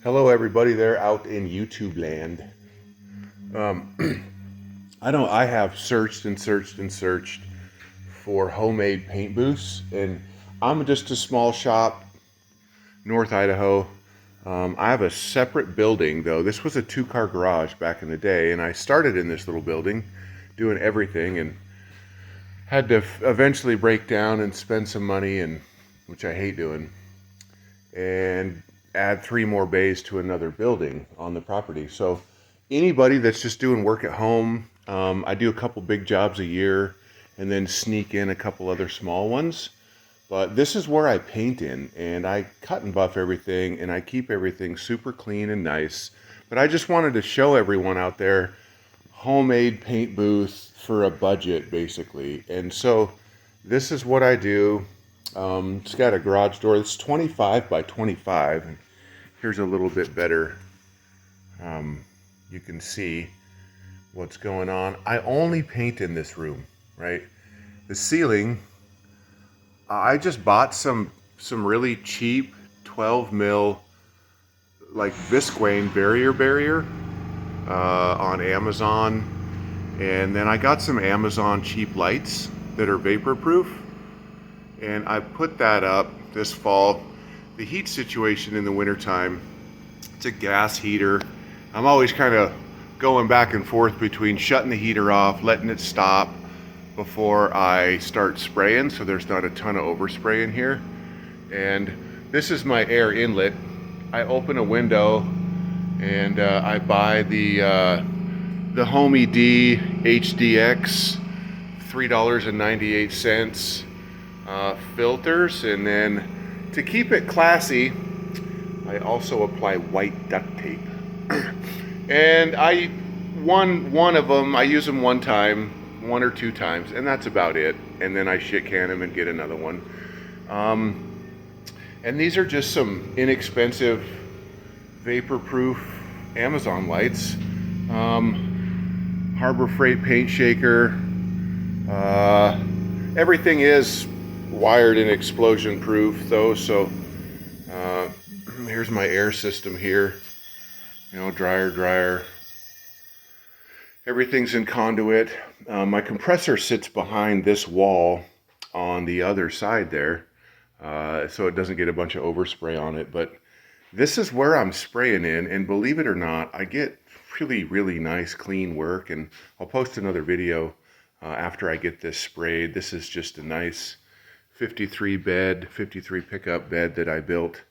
Hello, everybody there out in YouTube land. I have searched and searched and searched for homemade paint booths, and I'm just a small shop, North Idaho. I have a separate building, though. This was a two-car garage back in the day, and I started in this little building doing everything and had to eventually break down and spend some money, and which I hate doing, and add three more bays to another building on the property. So anybody that's just doing work at home, I do a couple big jobs a year and then sneak in a couple other small ones. But this is where I paint in, and I cut and buff everything, and I keep everything super clean and nice. But I just wanted to show everyone out there homemade paint booth for a budget, basically. And so this is what I do. It's got a garage door. It's 25 by 25. And here's a little bit better. You can see what's going on. I only paint in this room, right? The ceiling, I just bought some really cheap 12 mil like Visqueen barrier on Amazon, and then I got some Amazon cheap lights that are vapor proof, and I put that up this fall. The heat situation in the wintertime, it's a gas heater. I'm always kind of going back and forth between shutting the heater off, letting it stop before I start spraying, so there's not a ton of overspray in here. And this is my air inlet. I open a window and I buy the Homey D HDX $3.98 filters, and then to keep it classy, I also apply white duct tape. And one of them, I use them one time, one or two times, and that's about it. And then I shit can them and get another one. And these are just some inexpensive vapor-proof Amazon lights. Harbor Freight paint shaker. Everything is wired and explosion proof though, so here's my air system here. You know, dryer. Everything's in conduit. My compressor sits behind this wall on the other side there, so it doesn't get a bunch of overspray on it. But this is where I'm spraying in, and believe it or not, I get really nice clean work, and I'll post another video after I get this sprayed. This is just a nice 53 pickup bed that I built.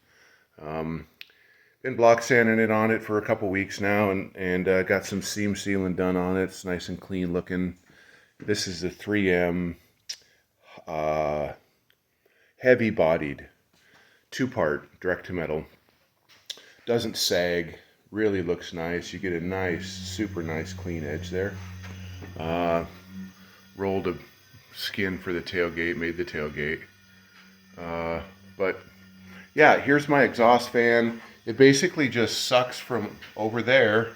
Been block sanding it on it for a couple weeks now, and got some seam sealing done on it. It's nice and clean looking. This is a 3M heavy bodied 2-part direct to metal. Doesn't sag, really looks nice. You get a nice, super nice clean edge there. Rolled a skin for the tailgate, made the tailgate. But yeah, here's my exhaust fan. It basically just sucks from over there.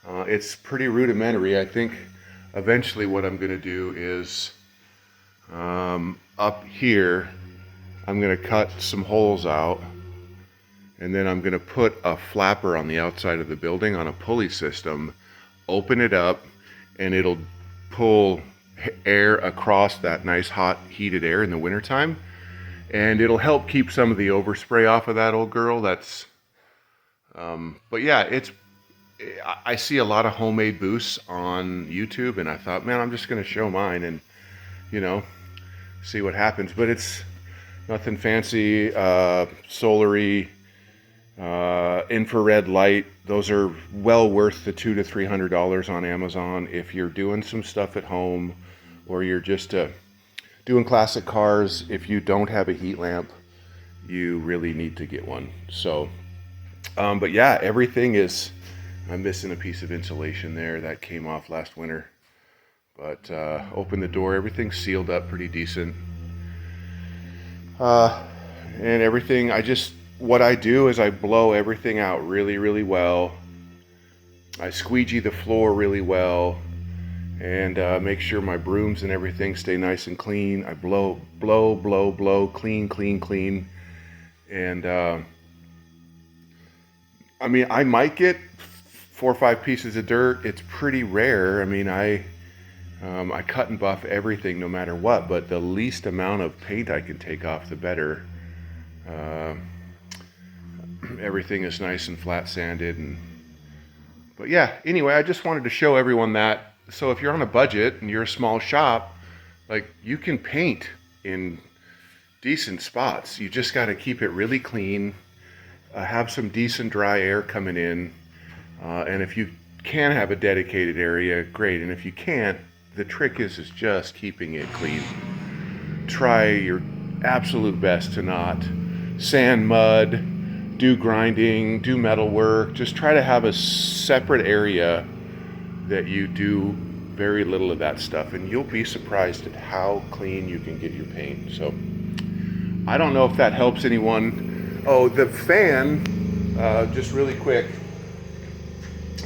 It's pretty rudimentary. I think eventually what I'm gonna do is up here, I'm gonna cut some holes out, and then I'm gonna put a flapper on the outside of the building on a pulley system, open it up, and it'll pull air across that nice hot heated air in the wintertime, and it'll help keep some of the overspray off of that old girl. That's but yeah, I see a lot of homemade booths on YouTube, and I thought, man, I'm just gonna show mine and, you know, see what happens. But it's nothing fancy. Solary, infrared light, those are well worth the $200 to $300 on Amazon if you're doing some stuff at home, or you're just doing classic cars. If you don't have a heat lamp, you really need to get one. So but yeah, everything is, I'm missing a piece of insulation there that came off last winter, but open the door, everything's sealed up pretty decent. And everything, what I do is I blow everything out really well. I squeegee the floor really well, and make sure my brooms and everything stay nice and clean. I blow, clean, and I mean, I might get 4 or 5 pieces of dirt. It's pretty rare. I mean, I cut and buff everything no matter what, but the least amount of paint I can take off, the better. Uh, Everything is nice and flat sanded. But yeah, anyway, I just wanted to show everyone that. So if you're on a budget and you're a small shop, like, you can paint in decent spots. You just got to keep it really clean, have some decent dry air coming in. And if you can have a dedicated area, great. And if you can't, the trick is just keeping it clean. Try your absolute best to not sand, mud, do grinding, do metal work. Just try to have a separate area that you do very little of that stuff, and you'll be surprised at how clean you can get your paint. So I don't know if that helps anyone. Oh, the fan, just really quick.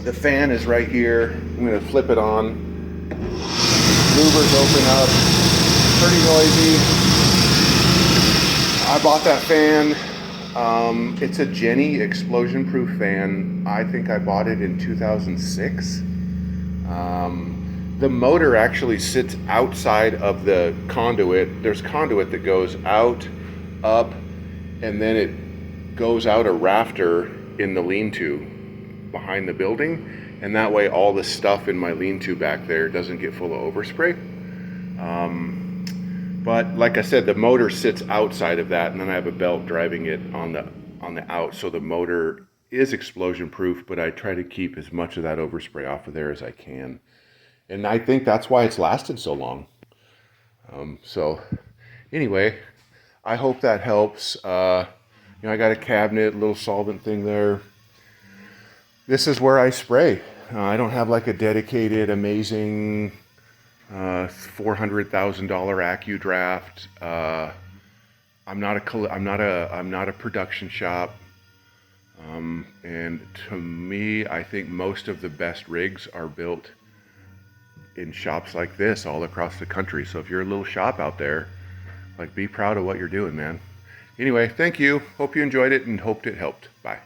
The fan is right here. I'm going to flip it on. Louvers open up. Pretty noisy. I bought that fan. It's a Jenny explosion proof fan. I think I bought it in 2006. The motor actually sits outside of the conduit. There's conduit that goes out, up, and then it goes out a rafter in the lean-to behind the building, and that way all the stuff in my lean-to back there doesn't get full of overspray. But like I said, the motor sits outside of that, and then I have a belt driving it on the out, so the motor is explosion proof, but I try to keep as much of that overspray off of there as I can. And I think that's why it's lasted so long. So anyway, I hope that helps. I got a cabinet, little solvent thing there. This is where I spray. I don't have like a dedicated, amazing $400,000 AccuDraft. I'm not a production shop. And to me, I think most of the best rigs are built in shops like this all across the country. So if you're a little shop out there, like, be proud of what you're doing, man. Anyway, thank you. Hope you enjoyed it and hoped it helped. Bye.